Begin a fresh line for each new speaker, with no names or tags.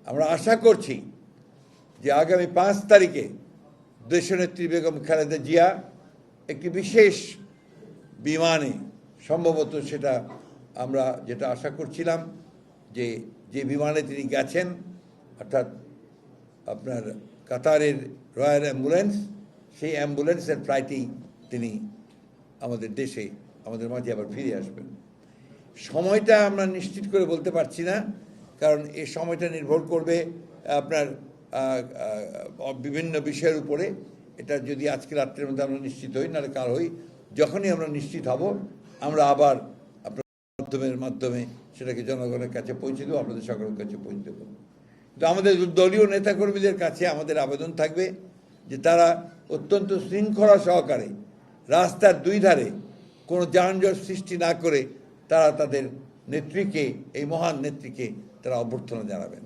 আমরা আশা করছি যে আগামী 5 তারিখে দেশনেত্রী বেগম খালেদা জিয়া একটি বিশেষ বিমানে, সম্ভবত সেটা আমরা যেটা আশা করছিলাম, যে বিমানে তিনি গেছেন, অর্থাৎ আপনার কাতারের রয়্যাল অ্যাম্বুলেন্স, সেই অ্যাম্বুলেন্সের ফ্লাইটেই তিনি আমাদের দেশে, আমাদের মাঝে আবার ফিরে আসবেন। সময়টা আমরা নিশ্চিত করে বলতে পারছি না, কারণ এই সময়টা নির্ভর করবে আপনার বিভিন্ন বিষয়ের উপরে। এটা যদি আজকে রাত্রের মধ্যে আমরা নিশ্চিত হই, নাহলে কাল হই, যখনই আমরা নিশ্চিত হব আমরা আবার আপনার মাধ্যমে সেটাকে জনগণের কাছে পৌঁছে দেবো, আপনাদের সকলের কাছে পৌঁছে দেবো। তো আমাদের দলীয় নেতাকর্মীদের কাছে আমাদের আবেদন থাকবে যে তারা অত্যন্ত শৃঙ্খলা সহকারে রাস্তার দুই ধারে কোনো যানজট সৃষ্টি না করে তারা তাদের নেত্রীকে, এই মহান নেত্রীকে তারা অভ্যর্থনা জানাবেন।